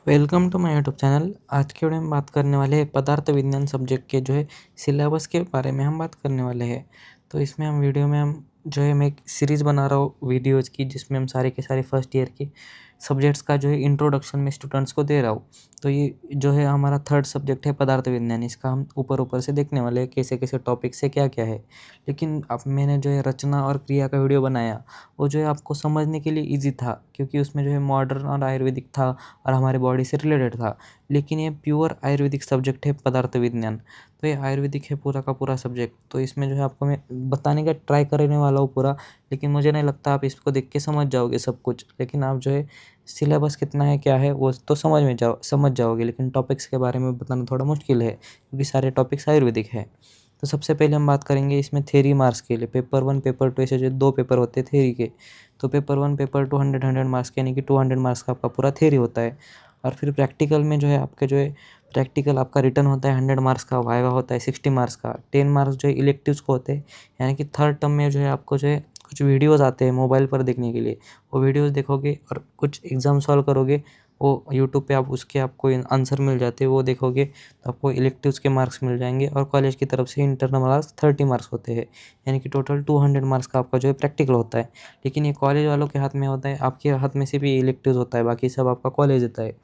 Welcome to my YouTube channel. आज के video में बात करने वाले हैं पदार्थ विज्ञान सब्जेक्ट के सिलेबस के बारे में हम बात करने वाले हैं। तो इसमें हम वीडियो में हम मैं एक सीरीज़ बना रहा हूँ वीडियोज़ की, जिसमें हम सारे के सारे फर्स्ट ईयर के सब्जेक्ट्स का इंट्रोडक्शन में स्टूडेंट्स को दे रहा हूँ। तो ये हमारा थर्ड सब्जेक्ट है पदार्थ विज्ञान। इसका हम ऊपर से देखने वाले हैं कैसे कैसे टॉपिक से क्या क्या है। लेकिन अब मैंने रचना और क्रिया का वीडियो बनाया, वो आपको समझने के लिए ईजी था, क्योंकि उसमें मॉडर्न और आयुर्वेदिक था और हमारे बॉडी से रिलेटेड था। लेकिन ये प्योर आयुर्वेदिक सब्जेक्ट है पदार्थ विज्ञान। तो ये आयुर्वेदिक है पूरा का पूरा सब्जेक्ट। तो इसमें आपको मैं बताने का ट्राई करने वाला हूँ पूरा। लेकिन मुझे नहीं लगता आप इसको देख के समझ जाओगे सब कुछ। लेकिन आप सिलेबस कितना है क्या है वो तो समझ जाओगे। लेकिन टॉपिक्स के बारे में बताना थोड़ा मुश्किल है, क्योंकि सारे टॉपिक्स आयुर्वेदिक है। तो सबसे पहले हम बात करेंगे इसमें थ्योरी मार्क्स के लिए। पेपर 1 पेपर 2 ऐसे दो पेपर होते हैं थ्योरी के। तो पेपर 1 पेपर 2 100 मार्क्स के, यानी कि 200 मार्क्स का आपका पूरा थ्योरी होता है। और फिर प्रैक्टिकल में आपके प्रैक्टिकल आपका रिटन होता है 100 मार्क्स का, वाइवा होता है 60 मार्क्स का। 10 मार्क्स इलेक्टिव्स को होते हैं। यानी कि थर्ड टर्म में आपको कुछ वीडियोज़ आते हैं मोबाइल पर देखने के लिए। वो वीडियोज़ देखोगे और कुछ एग्ज़ाम सॉल्व करोगे। वो यूट्यूब पे उसके आपको आंसर मिल जाते हैं, वो देखोगे तो आपको इलेक्टिव्स के मार्क्स मिल जाएंगे। और कॉलेज की तरफ से इंटरनल मार्क्स 30 मार्क्स होते हैं। यानी कि टोटल 200 मार्क्स का आपका प्रैक्टिकल होता है। लेकिन ये कॉलेज वालों के हाथ में होता है, आपके हाथ में सिर्फ ये इलेक्टिव्स होता है, बाकी सब आपका कॉलेज देता है।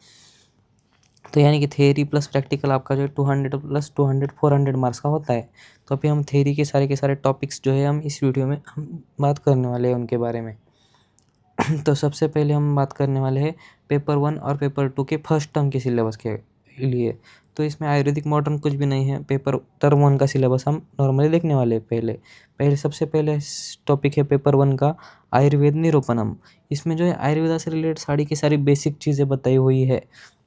तो यानी कि थ्योरी प्लस प्रैक्टिकल आपका 200 प्लस 200 400 मार्क्स का होता है। तो अभी हम थ्योरी के सारे टॉपिक्स हम इस वीडियो में हम बात करने वाले हैं उनके बारे में। तो सबसे पहले हम बात करने वाले हैं पेपर 1 और पेपर 2 के फर्स्ट टर्म के सिलेबस के लिए। तो इसमें आयुर्वेदिक मॉडर्न कुछ भी नहीं है। पेपर टर्म 1 का सिलेबस हम नॉर्मली देखने वाले हैं। पहले सबसे पहले टॉपिक है पेपर 1 का आयुर्वेद निरूपणम। इसमें आयुर्वेदा से रिलेटेड सारी की सारी बेसिक चीज़ें बताई हुई है।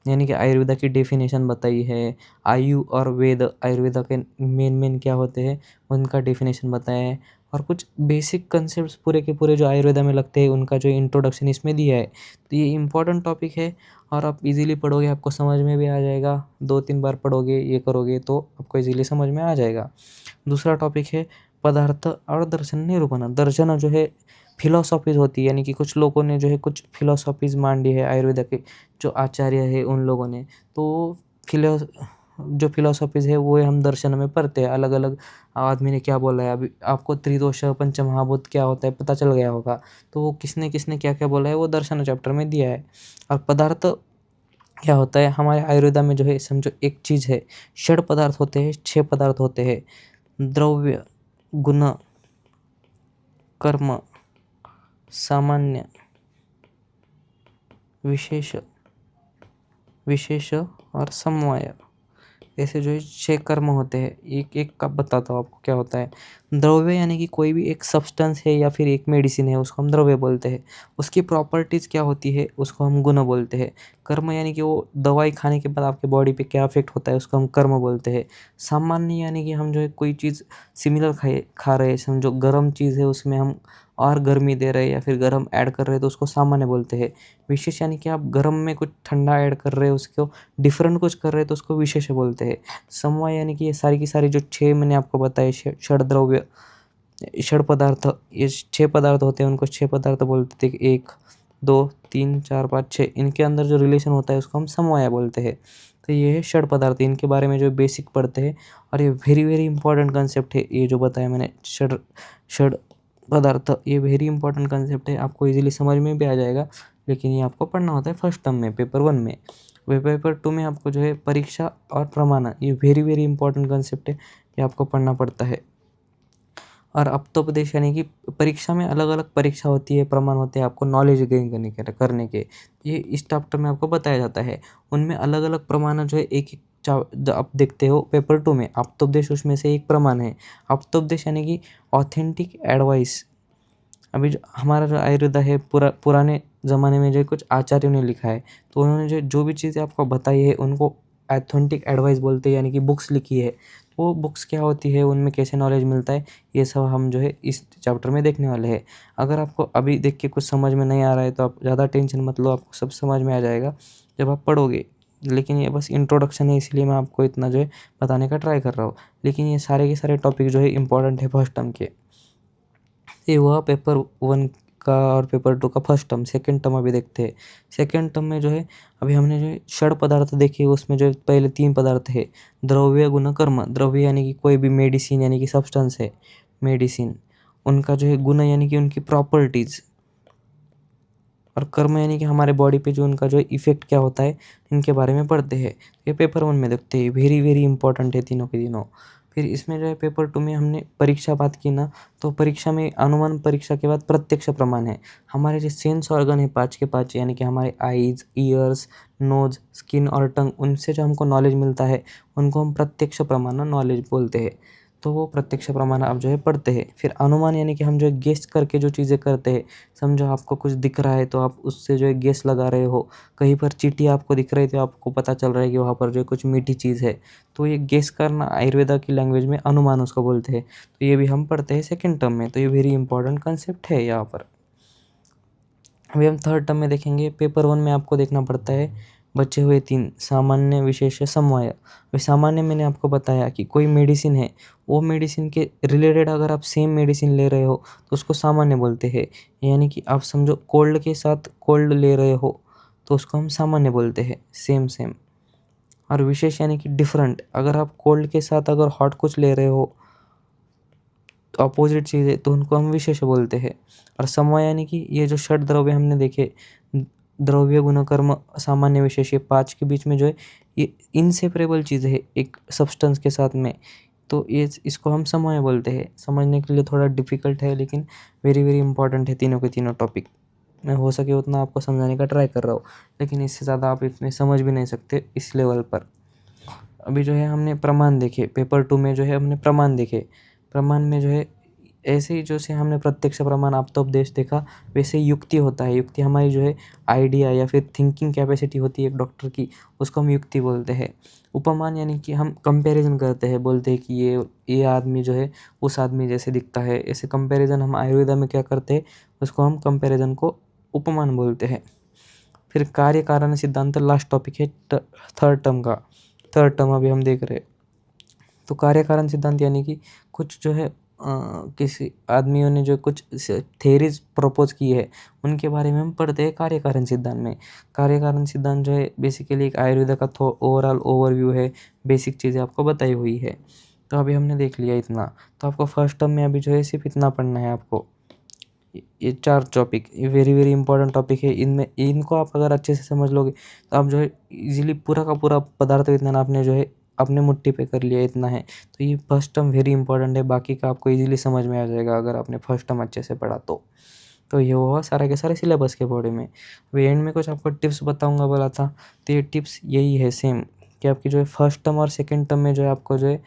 यानी कि आयुर्वेदा की डेफिनेशन बताई है। आयु और वेद, आयुर्वेदा के मेन क्या होते हैं उनका डेफिनेशन बताया है। और कुछ बेसिक कंसेप्ट्स पूरे के पूरे आयुर्वेदा में लगते हैं उनका इंट्रोडक्शन इसमें दिया है। तो ये इम्पोर्टेंट टॉपिक है और आप इजीली पढ़ोगे, आपको समझ में भी आ जाएगा। 2-3 बार पढ़ोगे ये करोगे तो आपको इजीली समझ में आ जाएगा। दूसरा टॉपिक है पदार्थ और दर्शन निरूपण। दर्शन फिलोसॉफीज होती है, यानी कि कुछ लोगों ने कुछ फिलोसॉफीज मान ली है आयुर्वेदा के आचार्य है उन लोगों ने। तो फिलो फिलोसॉफीज़ है वो हम दर्शन में पढ़ते हैं। अलग अलग आदमी ने क्या बोला है, अभी आपको त्रिदोष पंचमहाभूत क्या होता है पता चल गया होगा। तो वो किसने किसने क्या क्या बोला है वो दर्शन चैप्टर में दिया है। और पदार्थ क्या होता है हमारे आयुर्वेदा में समझो एक चीज़ है। षड पदार्थ होते हैं, 6 पदार्थ होते हैं। द्रव्य, गुण, कर्म, सामान्य, विशेष विशेष और समवाय। ऐसे 6 कर्म होते हैं। एक एक का बताता हूँ आपको क्या होता है। द्रव्य यानी कि कोई भी एक सब्सटेंस है या फिर एक मेडिसिन है, उसको हम द्रव्य बोलते हैं। उसकी प्रॉपर्टीज़ क्या होती है उसको हम गुण बोलते हैं। कर्म यानी कि वो दवाई खाने के बाद आपके बॉडी पे क्या इफेक्ट होता है उसको हम कर्म बोलते हैं। सामान्य यानी कि हम कोई चीज़ सिमिलर खा रहे हैं, समझो गर्म चीज़ है उसमें हम और गर्मी दे रहे हैं या फिर गर्म ऐड कर रहे हैं तो उसको सामान्य बोलते हैं। विशेष यानी कि आप गर्म में कुछ ठंडा ऐड कर रहे हो, उसको डिफरेंट कुछ कर रहे हैं तो उसको विशेष बोलते हैं। समवाय यानी कि ये सारी की सारी 6 मैंने आपको बताए षड द्रव्य, षड पदार्थ, ये 6 पदार्थ होते हैं, उनको 6 पदार्थ बोलते थे। 1 2 3 4 5 6, इनके अंदर रिलेशन होता है उसको हम समवाय बोलते हैं। तो ये है षड पदार्थ, इनके बारे में बेसिक पढ़ते हैं। और ये वेरी वेरी इंपॉर्टेंट कंसेप्ट है। ये बताया मैंने षड षड पदार्थ, ये वेरी इंपॉर्टेंट कंसेप्ट है, आपको इजीली समझ में भी आ जाएगा। लेकिन ये आपको पढ़ना होता है फर्स्ट टर्म में पेपर 1 में। वे पेपर 2 में आपको परीक्षा और प्रमाण, ये वेरी वेरी इंपॉर्टेंट कंसेप्ट है, ये आपको पढ़ना पड़ता है। और अप्तोपदेश यानी कि परीक्षा में अलग अलग परीक्षा होती है, प्रमाण होते हैं आपको नॉलेज गेन करने के। ये इस चैप्टर में आपको बताया जाता है। उनमें अलग अलग प्रमाण एक एक आप देखते हो पेपर 2 में। अप्तोपदेश उसमें से एक प्रमाण है। अप्तोपदेश यानी कि ऑथेंटिक एडवाइस। अभी हमारा आयुर्वेदा है पुराने ज़माने में कुछ आचार्यों ने लिखा है, तो उन्होंने जो भी चीज़ें आपको बताई है उनको ऑथेंटिक एडवाइस बोलते हैं, यानी कि बुक्स लिखी है। वो बुक्स क्या होती है, उनमें कैसे नॉलेज मिलता है, ये सब हम इस चैप्टर में देखने वाले हैं। अगर आपको अभी देख के कुछ समझ में नहीं आ रहा है तो आप ज़्यादा टेंशन मत लो, आपको सब समझ में आ जाएगा जब आप पढ़ोगे। लेकिन ये बस इंट्रोडक्शन है, इसलिए मैं आपको इतना बताने का ट्राई कर रहा हूँ। लेकिन ये सारे के सारे टॉपिक इंपॉर्टेंट है फर्स्ट टर्म के। ये हुआ पेपर 1 का और पेपर 2 का फर्स्ट टर्म, सेकंड टर्म अभी देखते हैं। सेकंड टर्म में जो है अभी हमने जो है षड पदार्थ देखे, उसमें जो है पहले 3 पदार्थ है, द्रव्य, गुण, कर्म। द्रव्य यानी कि कोई भी मेडिसिन यानी कि सब्सटेंस है, मेडिसिन। उनका जो है गुण यानी कि उनकी प्रॉपर्टीज़, और कर्म यानी कि हमारे बॉडी पे जो उनका जो इफ़ेक्ट क्या होता है, इनके बारे में पढ़ते हैं। ये पेपर 1 में देखते हैं, वेरी वेरी इंपॉर्टेंट है तीनों के तीनों। फिर इसमें जो है पेपर 2 में हमने परीक्षा बात की ना, तो परीक्षा में अनुमान परीक्षा के बाद प्रत्यक्ष प्रमाण है। हमारे जो सेंस ऑर्गन है 5 के 5, यानी कि हमारे आईज़, ईयर्स, नोज़, स्किन और टंग, उनसे जो हमको नॉलेज मिलता है, उनको हम प्रत्यक्ष प्रमाण नॉलेज बोलते हैं। तो वो प्रत्यक्ष प्रमाण आप जो है पढ़ते हैं। फिर अनुमान यानी कि हम जो है गेस करके जो चीज़ें करते हैं, समझो आपको कुछ दिख रहा है तो आप उससे जो है गेस लगा रहे हो, कहीं पर चींटी आपको दिख रही है तो आपको पता चल रहा है कि वहाँ पर जो है कुछ मीठी चीज़ है, तो ये गेस करना आयुर्वेदा की लैंग्वेज में अनुमान उसको बोलते हैं। तो ये भी हम पढ़ते हैं सेकंड टर्म में, तो ये वेरी इंपॉर्टेंट कंसेप्ट है यहाँ पर। अभी हम थर्ड टर्म में देखेंगे। पेपर 1 में आपको देखना पड़ता है बचे हुए 3, सामान्य, विशेष, समवाय। अभी सामान्य मैंने आपको बताया कि कोई मेडिसिन है, वो मेडिसिन के रिलेटेड अगर आप सेम मेडिसिन ले रहे हो तो उसको सामान्य बोलते हैं। यानी कि आप समझो कोल्ड के साथ कोल्ड ले रहे हो तो उसको हम सामान्य बोलते हैं, सेम सेम। और विशेष यानी कि डिफरेंट, अगर आप कोल्ड के साथ अगर हॉट कुछ ले रहे हो तो अपोजिट चीज़ है, तो उनको हम विशेष बोलते हैं। और समवाय यानी कि ये जो षड द्रव्य हमने देखे, द्रव्य, गुण, कर्म, सामान्य, विशेष, ये 5 के बीच में जो है ये इनसेपरेबल चीज़ है एक सब्सटेंस के साथ में, तो ये इसको हम समवाय बोलते हैं। समझने के लिए थोड़ा डिफ़िकल्ट है, लेकिन वेरी वेरी इंपॉर्टेंट है तीनों के तीनों टॉपिक। मैं हो सके उतना आपको समझाने का ट्राई कर रहा हूँ, लेकिन इससे ज़्यादा आप इतने समझ भी नहीं सकते इस लेवल पर। अभी जो है हमने प्रमाण देखे, पेपर 2 में जो है हमने प्रमाण देखे। प्रमाण में जो है ऐसे ही जैसे हमने प्रत्यक्ष प्रमाण आप्तोपदेश देखा, वैसे ही युक्ति होता है। युक्ति हमारी जो है आइडिया या फिर थिंकिंग कैपेसिटी होती है एक डॉक्टर की, उसको हम युक्ति बोलते हैं। उपमान यानी कि हम कंपैरिजन करते हैं, बोलते हैं कि ये आदमी जो है उस आदमी जैसे दिखता है, ऐसे कंपैरिजन हम आयुर्वेदा में क्या करते हैं, उसको हम कंपैरिजन को उपमान बोलते हैं। फिर कार्य कारण सिद्धांत लास्ट टॉपिक है थर्ड टर्म का। थर्ड टर्म अभी हम देख रहे हैं। तो कार्य कारण सिद्धांत यानी कि कुछ जो है किसी आदमियों ने जो कुछ थेरीज प्रपोज की है, उनके बारे में हम पढ़ते हैं कार्य कारण सिद्धांत में। कार्य कारण सिद्धांत जो है बेसिकली एक आयुर्वेदा का ओवरऑल ओवरव्यू है, बेसिक चीज़ें आपको बताई हुई है। तो अभी हमने देख लिया इतना, तो आपको फर्स्ट टर्म में अभी जो है सिर्फ इतना पढ़ना है आपको। ये 4 टॉपिक, ये वेरी वेरी इंपॉर्टेंट टॉपिक है। इनमें इनको आप अगर अच्छे से समझ लोगे तो आप जो है इजीली पूरा का पूरा पदार्थ विज्ञान आपने जो है अपने मुट्ठी पे कर लिया, इतना है। तो ये फर्स्ट टर्म वेरी इंपॉर्टेंट है, बाकी का आपको इजीली समझ में आ जाएगा अगर आपने फर्स्ट टर्म अच्छे से पढ़ा तो। तो ये हुआ सारे के सारे सिलेबस के बारे में। अभी एंड में कुछ आपको टिप्स बताऊंगा बोला था, तो ये टिप्स यही है सेम, कि आपकी जो है फर्स्ट टर्म और सेकेंड टर्म में जो है आपको जो है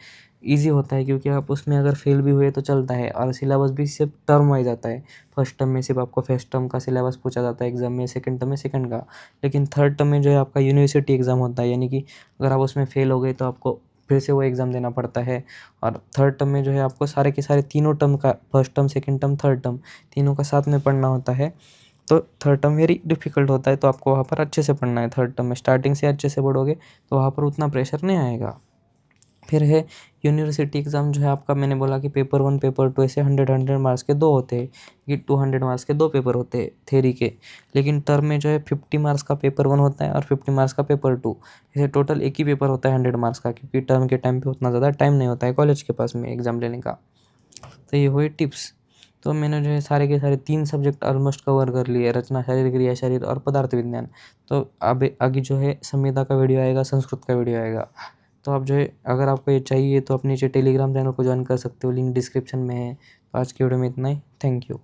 ईज़ी होता है, क्योंकि आप उसमें अगर फेल भी हुए तो चलता है, और सिलेबस भी सिर्फ टर्म वाइज आता है। फर्स्ट टर्म में सिर्फ आपको फर्स्ट टर्म का सिलेबस पूछा जाता है एग्जाम में, सेकंड टर्म में सेकंड का। लेकिन थर्ड टर्म में जो है आपका यूनिवर्सिटी एग्ज़ाम होता है, यानी कि अगर आप उसमें फेल हो गए तो आपको फिर से वो एग्ज़ाम देना पड़ता है। और थर्ड टर्म में जो है आपको सारे के सारे तीनों टर्म का, first term, second term, third term, तीनों का साथ में पढ़ना होता है। तो थर्ड टर्म वेरी डिफ़िकल्ट होता है, तो आपको वहाँ पर अच्छे से पढ़ना है। थर्ड टर्म में स्टार्टिंग से अच्छे से पढ़ोगे तो वहाँ पर उतना प्रेशर नहीं आएगा। फिर है यूनिवर्सिटी एग्ज़ाम, जो है आपका मैंने बोला कि पेपर 1 पेपर 2 ऐसे 100 मार्क्स के 2 होते हैं, कि 200 मार्क्स के 2 पेपर होते हैं थ्योरी के। लेकिन टर्म में जो है 50 मार्क्स का पेपर 1 होता है और 50 मार्क्स का पेपर 2, ऐसे टोटल एक ही पेपर होता है 100 मार्क्स का, क्योंकि टर्म के टाइम पे उतना ज़्यादा टाइम नहीं होता है कॉलेज के पास में एग्ज़ाम लेने का। तो ये हुए टिप्स। तो मैंने जो है सारे के सारे 3 सब्जेक्ट ऑलमोस्ट कवर कर लिए, रचना, शारीर, क्रिया शरीर और पदार्थ विज्ञान। तो अब आगे जो है संविदा का वीडियो आएगा, संस्कृत का वीडियो आएगा। तो आप जो है अगर आपको ये चाहिए तो आप नीचे टेलीग्राम चैनल को ज्वाइन कर सकते हो, लिंक डिस्क्रिप्शन में है। तो आज की वीडियो में इतना ही, थैंक यू।